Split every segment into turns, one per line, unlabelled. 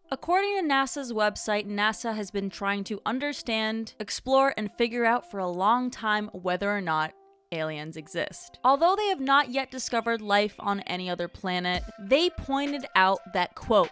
According to NASA's website, NASA has been trying to understand, explore, and figure out for a long time whether or not aliens exist. Although they have not yet discovered life on any other planet, they pointed out that, quote,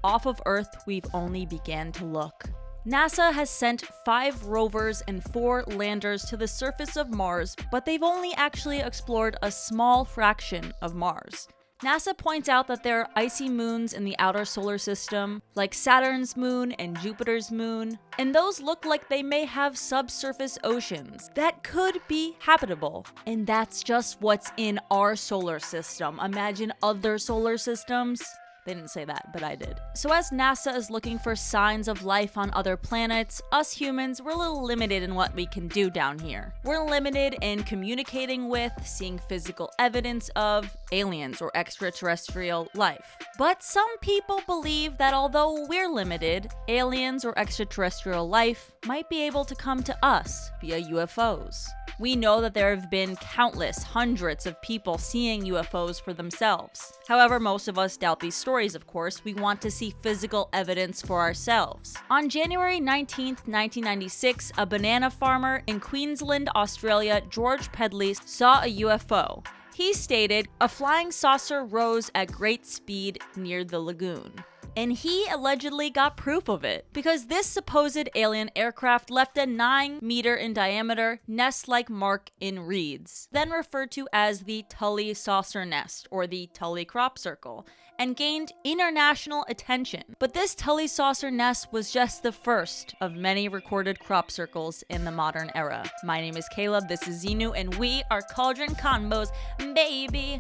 "Off of Earth, we've only began to look." NASA has sent 5 rovers and 4 landers to the surface of Mars, but they've only actually explored a small fraction of Mars. NASA points out that there are icy moons in the outer solar system, like Saturn's moon and Jupiter's moon, and those look like they may have subsurface oceans that could be habitable. And that's just what's in our solar system. Imagine other solar systems. They didn't say that, but I did. So as NASA is looking for signs of life on other planets, us humans, we're a little limited in what we can do down here. We're limited in communicating with, seeing physical evidence of aliens or extraterrestrial life. But some people believe that although we're limited, aliens or extraterrestrial life might be able to come to us via UFOs. We know that there have been countless, hundreds of people seeing UFOs for themselves. However, most of us doubt these stories, of course. We want to see physical evidence for ourselves. On January 19th, 1996, a banana farmer in Queensland, Australia, George Pedley, saw a UFO. He stated, "A flying saucer rose at great speed near the lagoon." And he allegedly got proof of it, because this supposed alien aircraft left a 9-meter in diameter nest-like mark in reeds, then referred to as the Tully saucer nest, or the Tully crop circle, and gained international attention. But this Tully saucer nest was just the first of many recorded crop circles in the modern era. My name is Caleb, this is Xenu, and we are Cauldron Convos, baby!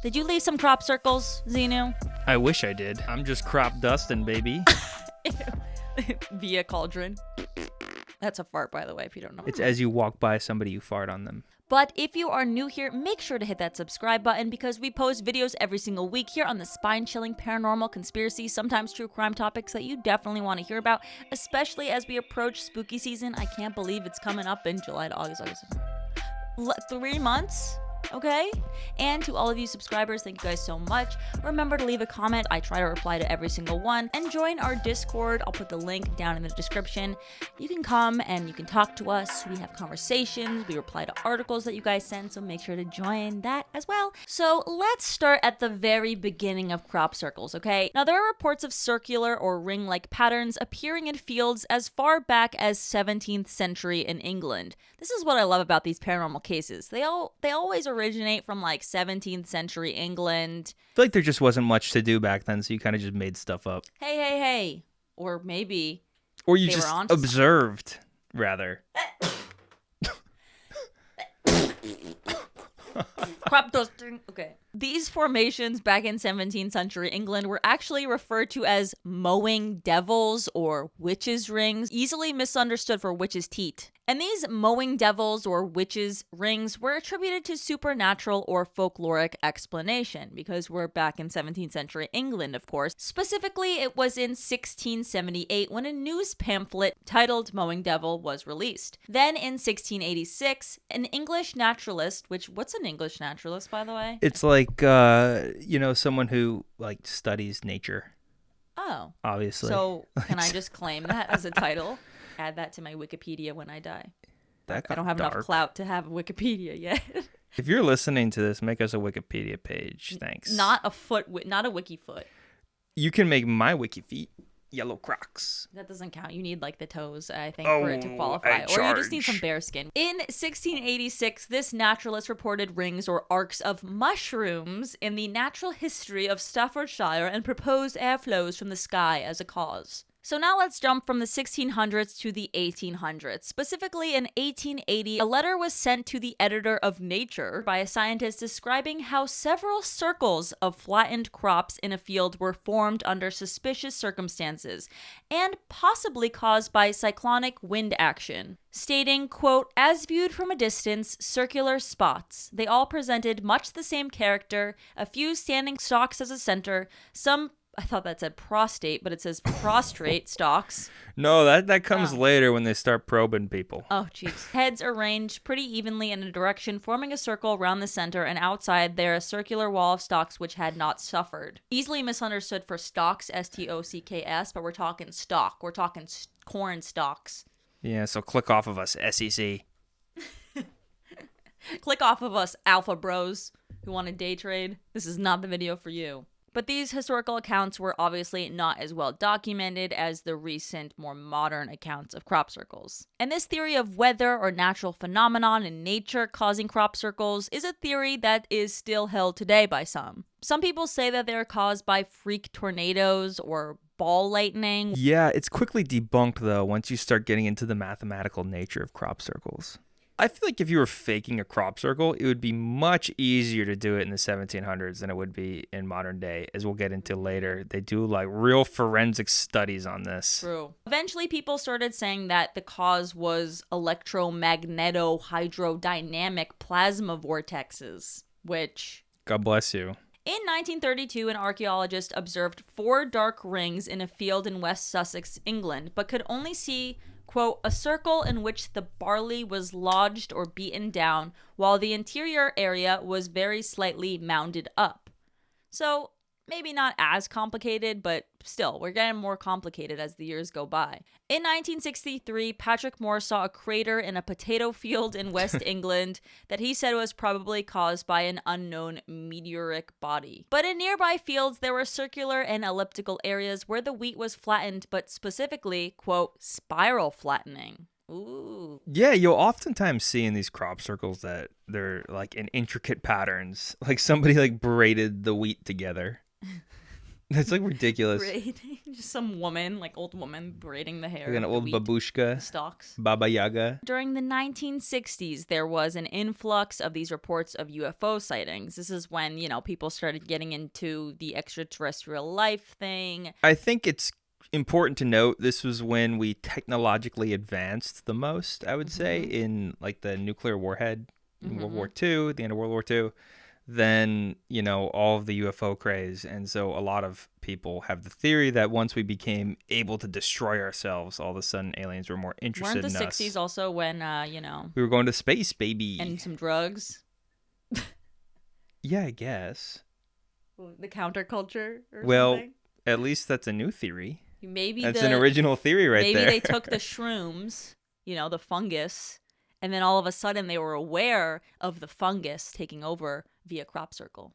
Did you leave some crop circles, Xenu?
I wish I did. I'm just crop dusting, baby.
Via Cauldron. That's a fart, by the way, if you don't know.
It's as you walk by somebody, you fart on them.
But if you are new here, make sure to hit that subscribe button, because we post videos every single week here on the spine-chilling paranormal, conspiracy, sometimes true crime topics that you definitely want to hear about, especially as we approach spooky season. I can't believe it's coming up in July to August. 3 months? Okay? And to all of you subscribers, thank you guys so much. Remember to leave a comment. I try to reply to every single one. And join our Discord. I'll put the link down in the description. You can come and you can talk to us. We have conversations. We reply to articles that you guys send, so make sure to join that as well. So let's start at the very beginning of crop circles, okay? Now, there are reports of circular or ring-like patterns appearing in fields as far back as 17th century in England. This is what I love about these paranormal cases. They always originate from like 17th century England.
I feel like there just wasn't much to do back then, so you kind of just made stuff up.
Hey. Or maybe.
Or you just observed, rather.
Crop dusting. Okay. These formations back in 17th century England were actually referred to as mowing devils or witches' rings, easily misunderstood for witches' teat. And these mowing devils or witches' rings were attributed to supernatural or folkloric explanation, because we're back in 17th century England, of course. Specifically, it was in 1678 when a news pamphlet titled Mowing Devil was released. Then in 1686, an English naturalist, what's an English naturalist, by the way?
It's like, someone who, like, studies nature.
Oh.
Obviously.
So can I just claim that as a title? Add that to my Wikipedia when I die. I don't have enough clout to have Wikipedia yet.
If you're listening to this, make us a Wikipedia page. Thanks.
Not a wiki foot.
You can make my wiki feet yellow Crocs.
That doesn't count. You need like the toes, I think, for it to qualify. Or you just need some bear skin. In 1686, this naturalist reported rings or arcs of mushrooms in the natural history of Staffordshire and proposed airflows from the sky as a cause. So now let's jump from the 1600s to the 1800s. Specifically in 1880, a letter was sent to the editor of Nature by a scientist describing how several circles of flattened crops in a field were formed under suspicious circumstances and possibly caused by cyclonic wind action. Stating, quote, "As viewed from a distance, circular spots. They all presented much the same character, a few standing stalks as a center, some I thought that said prostate, but it says prostrate stalks.
No, that comes later when they start probing people.
Oh, jeez. Heads arranged pretty evenly in a direction, forming a circle around the center, and outside there a circular wall of stalks which had not suffered. Easily misunderstood for stocks, S-T-O-C-K-S, but we're talking stock. We're talking corn stalks.
Yeah, so click off of us, SEC.
Click off of us, alpha bros who want to day trade. This is not the video for you. But these historical accounts were obviously not as well documented as the recent, more modern accounts of crop circles. And this theory of weather or natural phenomenon in nature causing crop circles is a theory that is still held today by some. Some people say that they're caused by freak tornadoes or ball lightning.
Yeah, it's quickly debunked, though, once you start getting into the mathematical nature of crop circles. I feel like if you were faking a crop circle, it would be much easier to do it in the 1700s than it would be in modern day, as we'll get into later. They do like real forensic studies on this.
True. Eventually, people started saying that the cause was electromagneto-hydrodynamic plasma vortexes, which...
God bless you.
In 1932, an archaeologist observed 4 dark rings in a field in West Sussex, England, but could only see, quote, a circle in which the barley was lodged or beaten down, while the interior area was very slightly mounded up. So, maybe not as complicated, but still, we're getting more complicated as the years go by. In 1963, Patrick Moore saw a crater in a potato field in West England that he said was probably caused by an unknown meteoric body. But in nearby fields, there were circular and elliptical areas where the wheat was flattened, but specifically, quote, spiral flattening. Ooh.
Yeah, you'll oftentimes see in these crop circles that they're like in intricate patterns. Like somebody like braided the wheat together. That's like ridiculous.
Braiding? Just some woman, like old woman, braiding the hair.
Like an old babushka.
Stalks.
Baba Yaga.
During the 1960s, there was an influx of these reports of UFO sightings. This is when, people started getting into the extraterrestrial life thing.
I think it's important to note this was when we technologically advanced the most, I would say, in like the nuclear warhead in World War II, the end of World War II. Then, all of the UFO craze. And so a lot of people have the theory that once we became able to destroy ourselves, all of a sudden aliens were more interested in us.
Weren't the 60s also when,
we were going to space, baby.
And some drugs?
Yeah, I guess.
The counterculture or
well,
something?
At least that's a new theory.
Maybe
that's an original theory right there.
Maybe they took the shrooms, the fungus, and then all of a sudden they were aware of the fungus taking over via crop circle.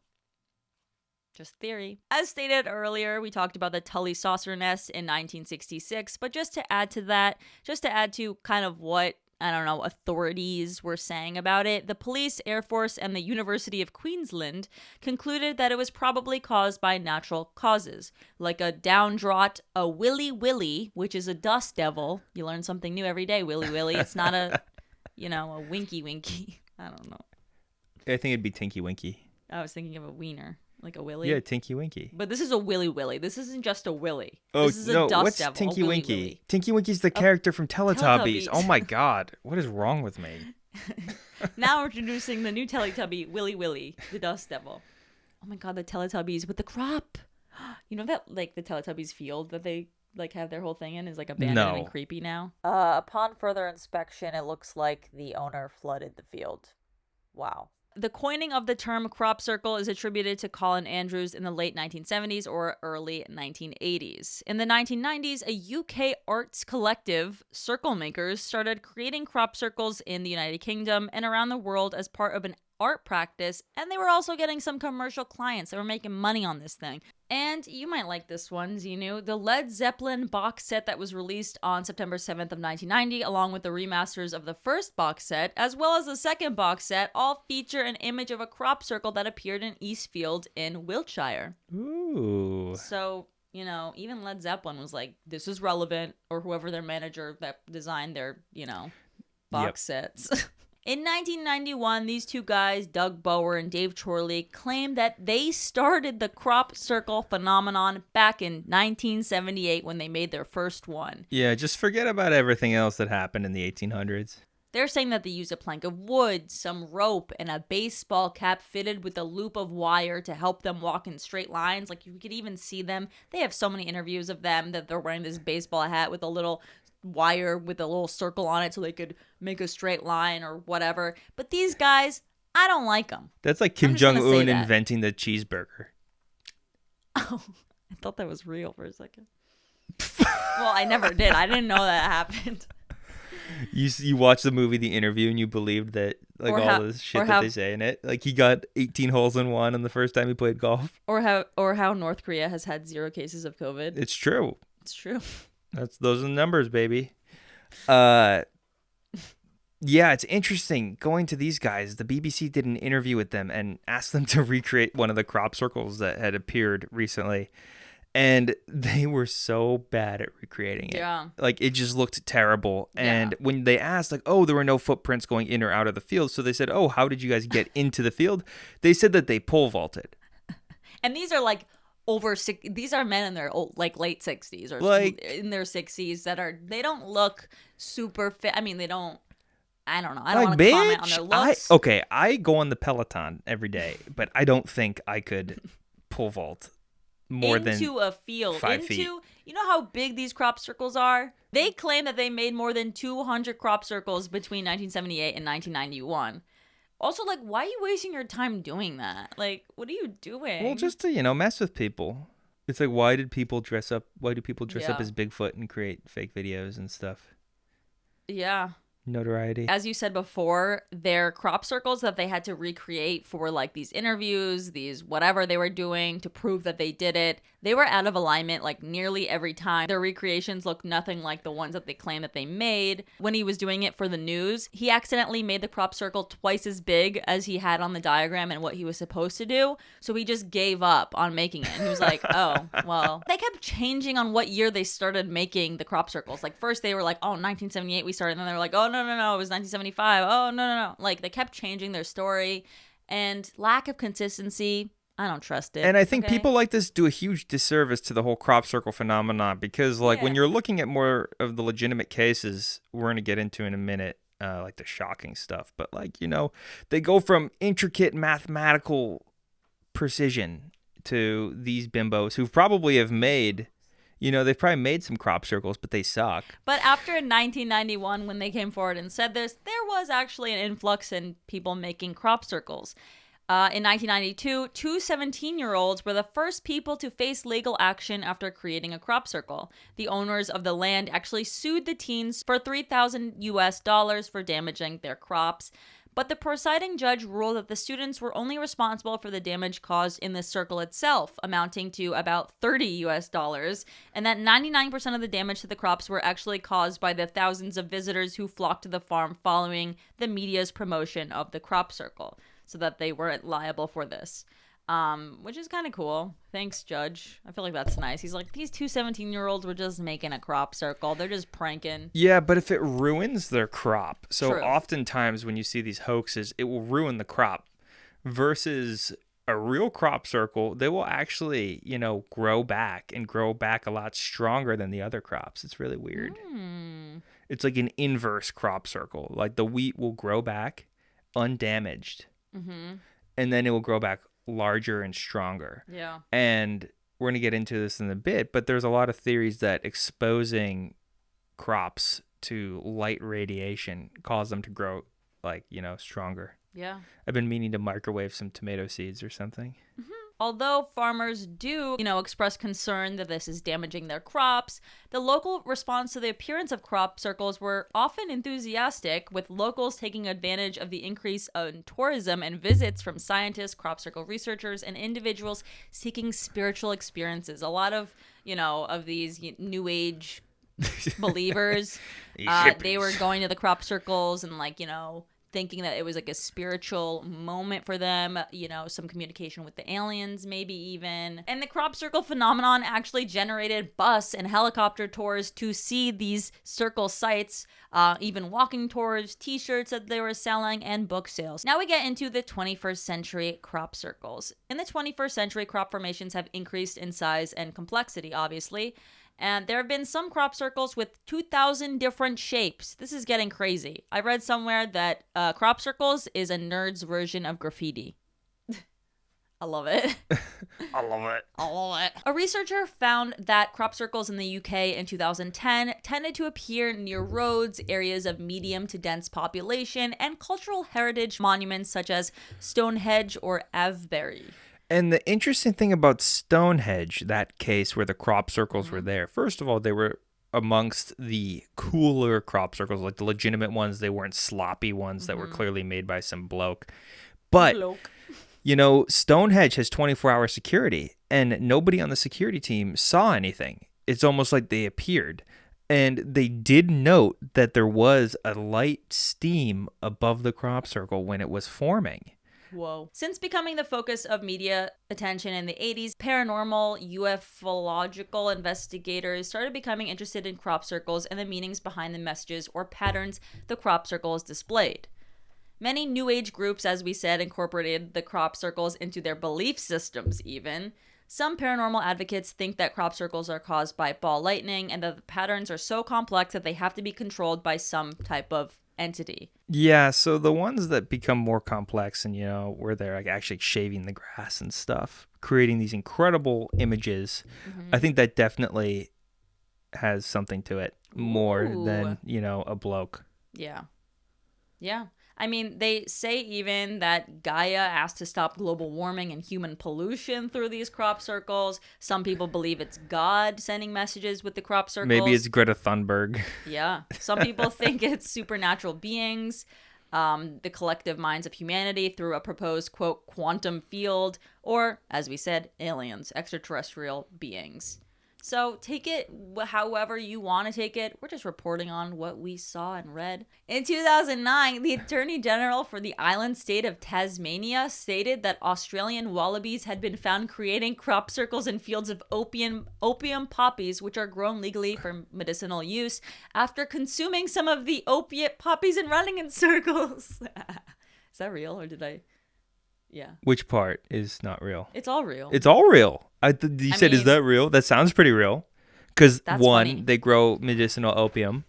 Just theory. As stated earlier, we talked about the Tully saucer nest in 1966, but just to add to kind of what, authorities were saying about it, the police, Air Force, and the University of Queensland concluded that it was probably caused by natural causes, like a downdraught, a willy-willy, which is a dust devil. You learn something new every day, willy-willy. It's not a, a winky-winky. I don't know.
I think it'd be Tinky Winky.
I was thinking of a wiener, like a willy.
Yeah, Tinky Winky.
But this is a willy willy. This isn't just a willy.
Oh,
this is
no,
a dust
what's
devil,
Tinky Winky?
Willy.
Tinky Winky's the character from Teletubbies.
Teletubbies.
Oh my god, what is wrong with me?
Now we're introducing the new Teletubby, Willy Willy, the dust devil. Oh my god, the Teletubbies with the crop. You know that, like, the Teletubbies field that they have their whole thing in is like abandoned and creepy now? Upon further inspection, it looks like the owner flooded the field. Wow. The coining of the term crop circle is attributed to Colin Andrews in the late 1970s or early 1980s. In the 1990s, a UK arts collective, Circle Makers, started creating crop circles in the United Kingdom and around the world as part of an art practice, and they were also getting some commercial clients. They were making money on this thing. And you might like this one, Xenu. The Led Zeppelin box set that was released on September 7th of 1990, along with the remasters of the first box set, as well as the second box set, all feature an image of a crop circle that appeared in Eastfield in Wiltshire.
Ooh.
So, even Led Zeppelin was like, this is relevant, or whoever their manager that designed their, box sets. In 1991, these two guys, Doug Bower and Dave Chorley, claimed that they started the crop circle phenomenon back in 1978 when they made their first one.
Yeah, just forget about everything else that happened in the 1800s.
They're saying that they use a plank of wood, some rope, and a baseball cap fitted with a loop of wire to help them walk in straight lines. Like, you could even see them. They have so many interviews of them that they're wearing this baseball hat with a little wire with a little circle on it so they could make a straight line or whatever. But these guys, I don't like them.
That's like Kim Jong-un inventing the cheeseburger.
Oh, I thought that was real for a second. Well, I never did. I didn't know that happened.
You watched the movie The Interview and you believed that all this shit that they say in it. Like, he got 18 holes in one on the first time he played golf.
Or how North Korea has had 0 cases of COVID.
It's true.
It's true.
Those are the numbers, baby. Yeah, it's interesting going to these guys. The BBC did an interview with them and asked them to recreate one of the crop circles that had appeared recently. And they were so bad at recreating it. Yeah. Like, it just looked terrible. And when they asked, like, oh, there were no footprints going in or out of the field. So they said, oh, how did you guys get into the field? They said that they pole vaulted.
And these are like these are men in their late 60s or like in their 60s they don't look super fit. I mean, I don't know. I don't want to comment on their looks.
I go on the Peloton every day, but I don't think I could pole vault more than
into a field.
5 feet.
You know how big these crop circles are? They claim that they made more than 200 crop circles between 1978 and 1991. Also, like, why are you wasting your time doing that? Like, what are you doing?
Well, just to, mess with people. It's like, why do people dress up as Bigfoot and create fake videos and stuff?
Yeah.
Notoriety.
As you said before, their crop circles that they had to recreate for like these interviews, these whatever they were doing to prove that they did it, they were out of alignment like nearly every time. Their recreations looked nothing like the ones that they claim that they made. When he was doing it for the news, he accidentally made the crop circle twice as big as he had on the diagram and what he was supposed to do. So he just gave up on making it. And he was like, oh, well. They kept changing on what year they started making the crop circles. Like, first they were like, oh, 1978 we started. And then they were like, oh, no, it was 1975. Oh, no. Like, they kept changing their story. And lack of consistency, I don't trust it.
And I think people like this do a huge disservice to the whole crop circle phenomenon because, like, when you're looking at more of the legitimate cases, we're going to get into in a minute, like the shocking stuff. But, like, they go from intricate mathematical precision to these bimbos who probably have made... they've probably made some crop circles, but they suck.
But after 1991, when they came forward and said this, there was actually an influx in people making crop circles. In 1992, 2 17-year-olds were the first people to face legal action after creating a crop circle. The owners of the land actually sued the teens for $3,000 for damaging their crops. But the presiding judge ruled that the students were only responsible for the damage caused in the circle itself, amounting to about $30, and that 99% of the damage to the crops were actually caused by the thousands of visitors who flocked to the farm following the media's promotion of the crop circle, so that they weren't liable for this. Which is kind of cool. Thanks, Judge. I feel like that's nice. He's like, these 2 17-year-olds were just making a crop circle. They're just pranking.
Yeah, but if it ruins their crop. So
True.
Oftentimes when you see these hoaxes, it will ruin the crop. Versus a real crop circle, they will actually, grow back a lot stronger than the other crops. It's really weird. It's like an inverse crop circle. Like the wheat will grow back undamaged. Mm-hmm. And then it will grow back larger and stronger.
Yeah.
And we're going to get into this in a bit, but there's a lot of theories that exposing crops to light radiation cause them to grow stronger.
Yeah.
I've been meaning to microwave some tomato seeds or something.
Mm-hmm. Although farmers do, express concern that this is damaging their crops, the local response to the appearance of crop circles were often enthusiastic, with locals taking advantage of the increase in tourism and visits from scientists, crop circle researchers, and individuals seeking spiritual experiences. A lot of, of these new age believers, they were going to the crop circles and thinking that it was like a spiritual moment for them, some communication with the aliens, maybe even. And the crop circle phenomenon actually generated bus and helicopter tours to see these circle sites, even walking tours, t-shirts that they were selling, and book sales. Now we get into the 21st century crop circles. In the 21st century, crop formations have increased in size and complexity, obviously. And there have been some crop circles with 2,000 different shapes. This is getting crazy. I read somewhere that crop circles is a nerd's version of graffiti. I love it.
I love it.
I love it. A researcher found that crop circles in the UK in 2010 tended to appear near roads, areas of medium to dense population, and cultural heritage monuments such as Stonehenge or Avebury.
And the interesting thing about Stonehenge, that case where the crop circles were there, first of all, they were amongst the cooler crop circles, like the legitimate ones. They weren't sloppy ones that were clearly made by some bloke. But, you know, Stonehenge has 24-hour security, and nobody on the security team saw anything. It's almost like they appeared. And they did note that there was a light steam above the crop circle when it was forming.
Whoa. Since becoming the focus of media attention in the 80s, paranormal ufological investigators started becoming interested in crop circles and the meanings behind the messages or patterns the crop circles displayed. Many New Age groups, as we said, incorporated the crop circles into their belief systems even. Some paranormal advocates think that crop circles are caused by ball lightning and that the patterns are so complex that they have to be controlled by some type of entity.
Yeah, so the ones that become more complex and, you know, where they're like actually shaving the grass and stuff, creating these incredible images, I think that definitely has something to it more than, you know, a bloke.
Yeah. Yeah. I mean, they say even that Gaia asked to stop global warming and human pollution through these crop circles. Some people believe it's God sending messages with the crop circles.
Maybe it's Greta Thunberg.
Yeah. Some people think it's supernatural beings, the collective minds of humanity through a proposed, quote, quantum field, or, as we said, aliens, extraterrestrial beings. So take it however you want to take it. We're just reporting on what we saw and read. In 2009, the Attorney General for the island state of Tasmania stated that Australian wallabies had been found creating crop circles in fields of opium poppies, which are grown legally for medicinal use, after consuming some of the opiate poppies and running in circles. Is that real or did I... Yeah.
Which part is not real?
It's all real.
It's all real. You said, is that real? That sounds pretty real. Because one,
funny.
They grow medicinal opium.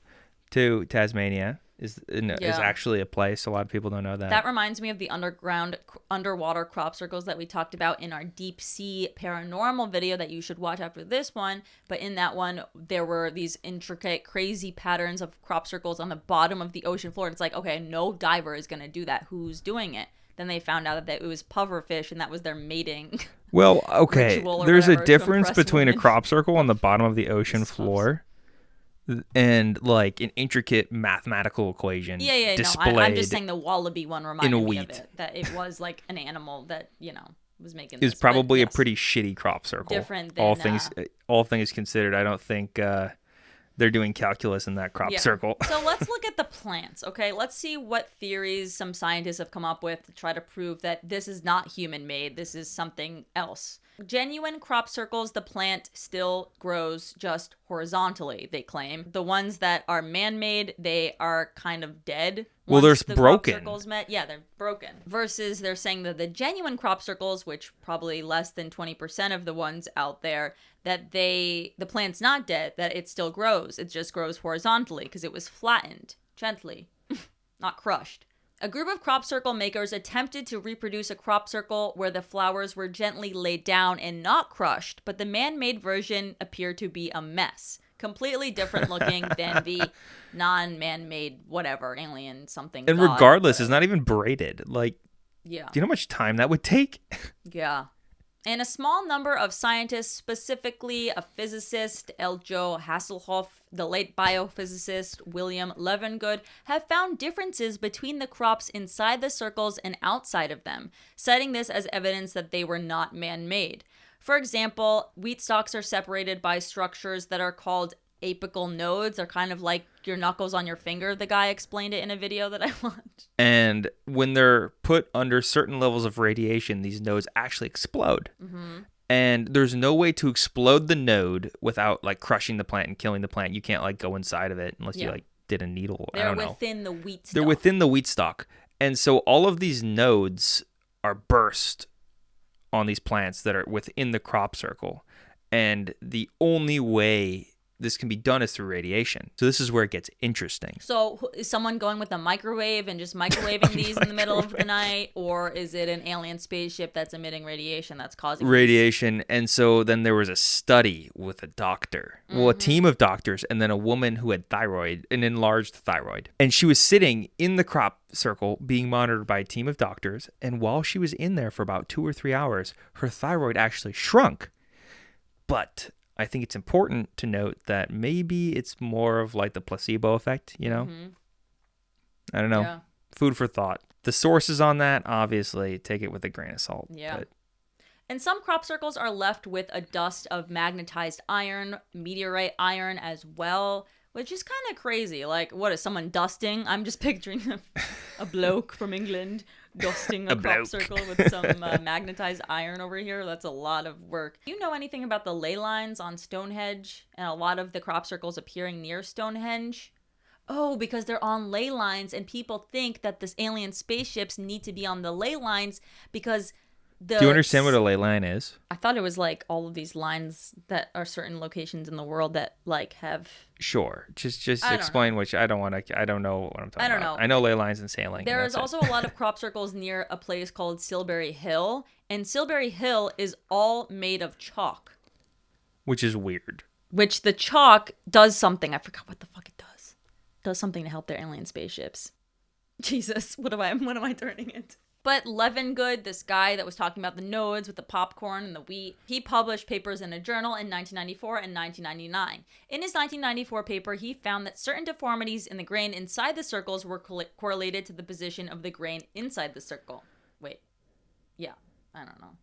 Two, Tasmania is actually a place. A lot of people don't know that.
That reminds me of the underwater crop circles that we talked about in our deep sea paranormal video that you should watch after this one. But in that one, there were these intricate, crazy patterns of crop circles on the bottom of the ocean floor. And it's like, okay, no diver is going to do that. Who's doing it? Then they found out that it was pufferfish and that was their mating.
Well, okay, there's a difference between
women.
a crop circle on the bottom of the ocean floor and like an intricate mathematical equation.
Yeah.
Displayed
No, I'm just saying the wallaby one reminded me of
wheat.
it. That it was like an animal that, you know, was making
It was
this.
probably
But
a pretty shitty crop circle.
different than
all things considered. I don't think they're doing calculus in that crop circle.
So let's look at the plants, okay? Let's see what theories some scientists have come up with to try to prove that this is not human-made. This is something else. Genuine crop circles, the plant still grows just horizontally, they claim. The ones that are man-made, they are kind of dead.
Well,
Once
they're
the
broken.
Crop circles met. Yeah, they're broken. Versus they're saying that the genuine crop circles, which probably less than 20% of the ones out there, that the plant's not dead, that it still grows. It just grows horizontally because it was flattened gently, not crushed. A group of crop circle makers attempted to reproduce a crop circle where the flowers were gently laid down and not crushed, but the man-made version appeared to be a mess. Completely different looking than the non-man-made whatever, alien something.
And
god,
regardless,
whatever.
it's not even braided. Like,
Yeah.
do you know how much time that would take?
Yeah. And a small number of scientists, specifically a physicist, Eljo Hasselhoff, the late biophysicist William Levengood, have found differences between the crops inside the circles and outside of them, citing this as evidence that they were not man-made. For example, wheat stalks are separated by structures that are called apical nodes. They're kind of like your knuckles on your finger. The guy explained it in a video that I watched.
And when they're put under certain levels of radiation, these nodes actually explode.
Mm-hmm.
And there's no way to explode the node without like crushing the plant and killing the plant. You can't like go inside of it unless you like did a needle. I don't know.
They're within the wheat stalk.
They're within the wheat stalk. And so all of these nodes are burst on these plants that are within the crop circle. And the only way this can be done is through radiation. So this is where it gets interesting.
So is someone going with a microwave and just microwaving these in the middle of the night? Or is it an alien spaceship that's emitting radiation that's causing
radiation? And so then there was a study with a doctor, well, a team of doctors, and then a woman who had thyroid, an enlarged thyroid. And she was sitting in the crop circle being monitored by a team of doctors. And while she was in there for about 2 or 3 hours, her thyroid actually shrunk. But I think it's important to note that maybe it's more of like the placebo effect, you know? I don't know. Yeah. Food for thought. The sources on that, obviously, take it with a grain of salt.
Yeah. And some crop circles are left with a dust of magnetized iron, meteorite iron as well, which is kind of crazy. Like, what is someone dusting? I'm just picturing a bloke from England dusting a crop circle with some magnetized iron over here. That's a lot of work. Do you know anything about the ley lines on Stonehenge and a lot of the crop circles appearing near Stonehenge? Oh, because they're on ley lines, and people think that this alien spaceships need to be on the ley lines because
do you understand what a ley line is?
I thought it was like all of these lines that are certain locations in the world that like have.
Sure, just explain which I don't know what I'm talking about. I don't know. I know ley lines and sailing.
There is also a lot of crop circles near a place called Silbury Hill, and Silbury Hill is all made of chalk,
which is weird.
Which the chalk does something. I forgot what the fuck it does. It does something to help their alien spaceships. Jesus, what am I turning into? But Levengood, this guy that was talking about the nodes with the popcorn and the wheat, he published papers in a journal in 1994 and 1999. In his 1994 paper, he found that certain deformities in the grain inside the circles were correlated to the position of the grain inside the circle. Wait. Yeah, I don't know.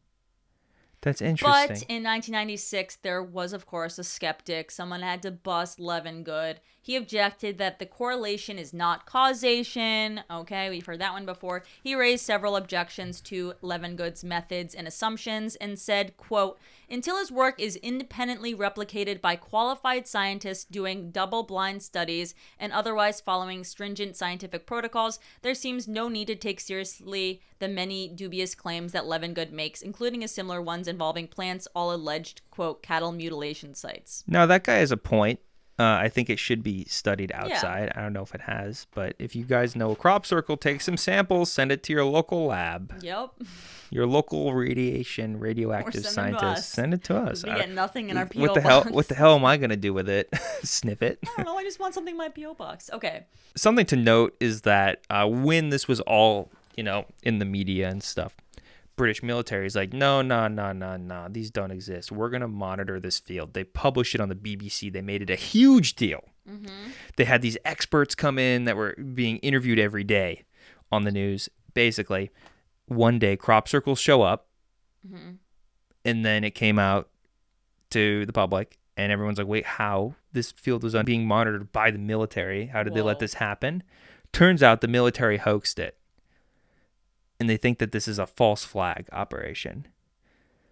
That's interesting.
But in 1996, there was, of course, a skeptic. Someone had to bust Levengood. He objected that the correlation is not causation. Okay, we've heard that one before. He raised several objections to Levengood's methods and assumptions and said, quote, until his work is independently replicated by qualified scientists doing double-blind studies and otherwise following stringent scientific protocols, there seems no need to take seriously the many dubious claims that Levengood makes, including a similar ones involving plants, all alleged, quote, cattle mutilation sites.
Now, that guy has a point. I think it should be studied outside. Yeah. I don't know if it has, but if you guys know a crop circle, take some samples, send it to your local lab.
Yep.
Your local radioactive scientist. Send it to us.
We get nothing in our P.O. box.
What the hell am I going to do with it? Sniff it?
I don't know. I just want something in my P.O. box. Okay.
Something to note is that when this was all, in the media and stuff, British military is like, no, these don't exist. We're going to monitor this field. They published it on the BBC. They made it a huge deal. Mm-hmm. They had these experts come in that were being interviewed every day on the news. Basically, one day crop circles show up, and then it came out to the public, and everyone's like, wait, how? This field was being monitored by the military. How did they let this happen? Turns out the military hoaxed it. And they think that this is a false flag operation.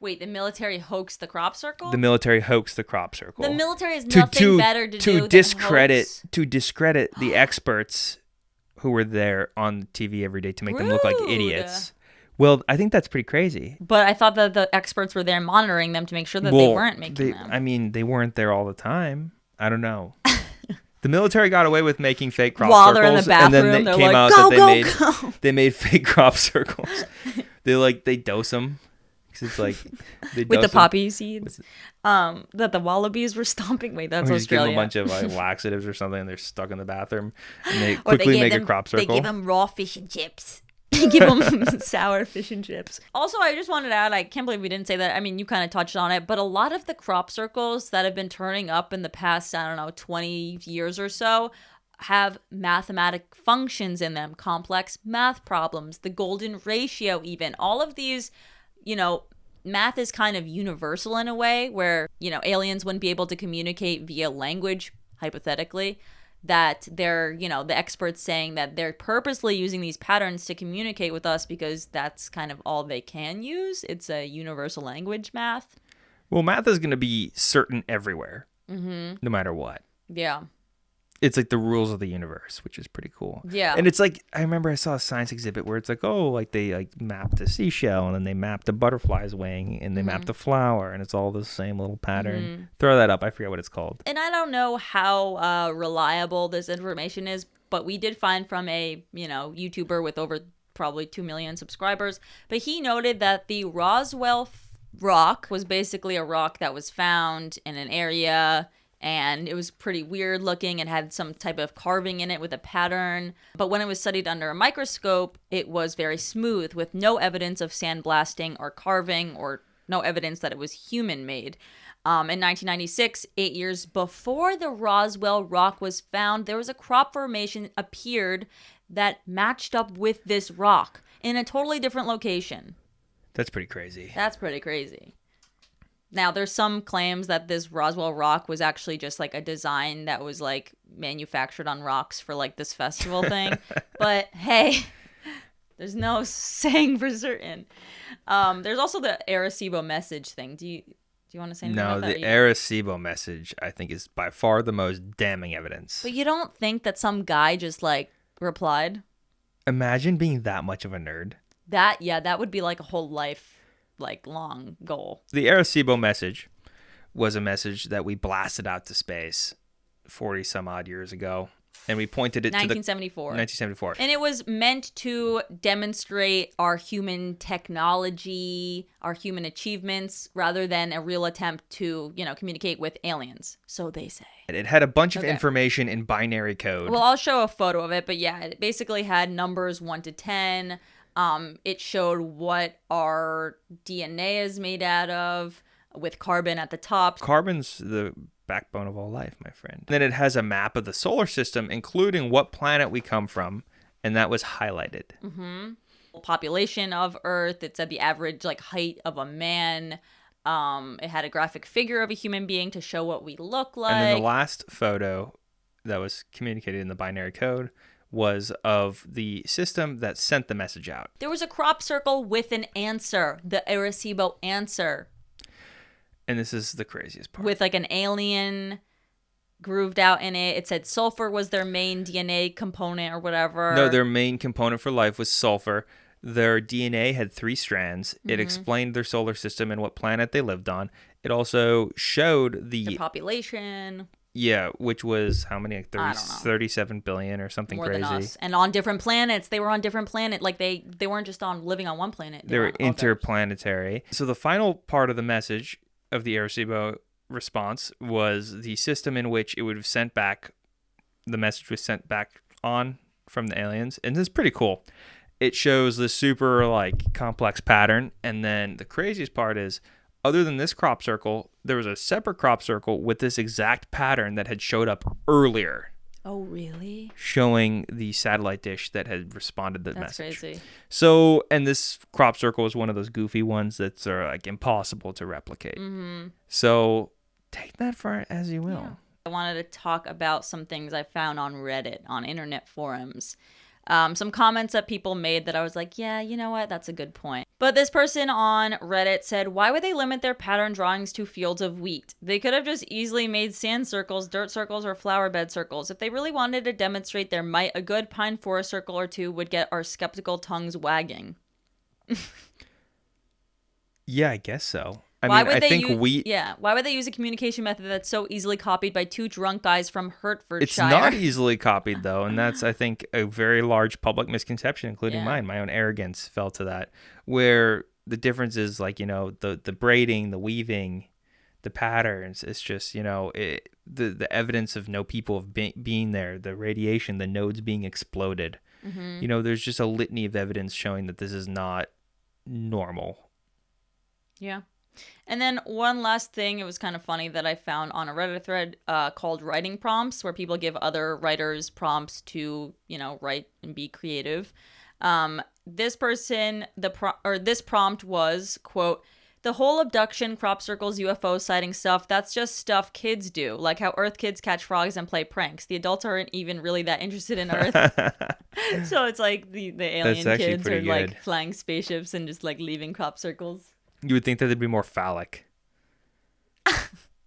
Wait, the military hoaxed the crop circle?
The military hoaxed the crop circle.
The military has nothing better to do
than hoax? To discredit the experts who were there on TV every day to make them look like idiots. Well, I think that's pretty crazy.
But I thought that the experts were there monitoring them to make sure that they weren't making them.
I mean, they weren't there all the time. I don't know. The military got away with making fake crop
while
circles,
they're in the bathroom,
and then it came out that they made fake crop circles. They dose them because it's like they
with the poppy seeds that the wallabies were stomping. Wait, that's Australia.
Give them a bunch of laxatives or something, and they're stuck in the bathroom, and they quickly make a crop circle.
They give them raw fish and chips. They give them sour fish and chips. Also, I just wanted to add, I can't believe we didn't say that. I mean, you kind of touched on it, but a lot of the crop circles that have been turning up in the past, 20 years or so, have mathematic functions in them, complex math problems, the golden ratio even. All of these, math is kind of universal in a way where, aliens wouldn't be able to communicate via language, hypothetically. That they're, the experts saying that they're purposely using these patterns to communicate with us because that's kind of all they can use. It's a universal language math.
Well, math is going to be certain everywhere, no matter what.
Yeah.
it's like the rules of the universe, which is pretty cool.
Yeah.
And it's like, I remember I saw a science exhibit where it's like, oh, like they like mapped a seashell and then they mapped a butterfly's wing and they mapped a flower and it's all the same little pattern. Throw that up. I forget what it's called.
And I don't know how reliable this information is, but we did find from a, YouTuber with over probably 2 million subscribers, but he noted that the Roswell rock was basically a rock that was found in an area, and it was pretty weird looking. It had some type of carving in it with a pattern, but when it was studied under a microscope, it was very smooth with no evidence of sandblasting or carving, or no evidence that it was human made. In 1996, 8 years before the Roswell rock was found, there was a crop formation appeared that matched up with this rock in a totally different location.
That's pretty crazy.
That's pretty crazy. Now, there's some claims that this Roswell rock was actually just like a design that was like manufactured on rocks for like this festival thing. But hey, there's no saying for certain. There's also the Arecibo message thing. Do you want to say anything about that?
No, the Arecibo message, I think, is by far the most damning evidence.
But you don't think that some guy just like replied?
Imagine being that much of a nerd.
That would be like a whole life, like, long goal.
The Arecibo message was a message that we blasted out to space 40 some odd years ago, and we pointed it
1974.
1974.
And it was meant to demonstrate our human technology, our human achievements, rather than a real attempt to, communicate with aliens. So they say.
It had a bunch of information in binary code.
Well, I'll show a photo of it, but yeah, it basically had numbers 1 to 10. It showed what our DNA is made out of, with carbon at the top.
Carbon's the backbone of all life, my friend. Then it has a map of the solar system, including what planet we come from, and that was highlighted.
Population of Earth. It said the average height of a man. It had a graphic figure of a human being to show what we look like.
And then the last photo that was communicated in the binary code was of the system that sent the message out.
There was a crop circle with an answer, the Arecibo answer.
And this is the craziest part.
With an alien grooved out in it. It said sulfur was their main DNA component or whatever.
No, their main component for life was sulfur. Their DNA had 3 strands. It explained their solar system and what planet they lived on. It also showed the
population.
Yeah, which was how many? Like 37 billion or something
more
crazy.
Than us. And on different planets. They were on different planets. Like they weren't just living on one planet.
They were interplanetary. So the final part of the message of the Arecibo response was the system in which it would have sent back, the message was sent back on from the aliens. And this is pretty cool. It shows the super complex pattern. And then the craziest part is, other than this crop circle, there was a separate crop circle with this exact pattern that had showed up earlier.
Oh, really?
Showing the satellite dish that had responded to the message.
That's crazy.
So, and this crop circle is one of those goofy ones that are impossible to replicate. So take that for as you will. Yeah.
I wanted to talk about some things I found on Reddit, on internet forums. Some comments that people made that I was like, yeah, you know what? That's a good point. But this person on Reddit said, why would they limit their pattern drawings to fields of wheat? They could have just easily made sand circles, dirt circles, or flower bed circles. If they really wanted to demonstrate their might, a good pine forest circle or two would get our skeptical tongues wagging.
Yeah, I guess so. Why would they
use a communication method that's so easily copied by 2 drunk guys from Hertfordshire?
It's not easily copied, though, and that's, I think, a very large public misconception, including mine. My own arrogance fell to that, where the difference is, the braiding, the weaving, the patterns. It's just, the evidence of no people being there, the radiation, the nodes being exploded. There's just a litany of evidence showing that this is not normal.
Yeah. And then one last thing, it was kind of funny that I found on a Reddit thread called writing prompts, where people give other writers prompts to, write and be creative. This person, this prompt was, quote, the whole abduction, crop circles, UFO sighting stuff, that's just stuff kids do. Like how Earth kids catch frogs and play pranks. The adults aren't even really that interested in Earth. So it's like the alien kids are good. Flying spaceships and just leaving crop circles.
You would think that they'd be more phallic.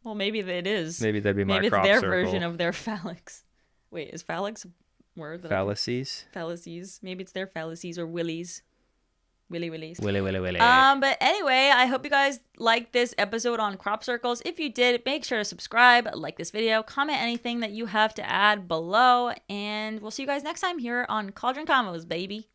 Well, maybe it is.
Maybe that'd be my
crop circle. Maybe it's their version of their phallics. Wait, is phalanx a word?
Fallacies.
Fallacies. Maybe it's their fallacies or willies. Willies.
Willy.
But anyway, I hope you guys liked this episode on crop circles. If you did, make sure to subscribe, like this video, comment anything that you have to add below, and we'll see you guys next time here on Cauldron Convos, baby.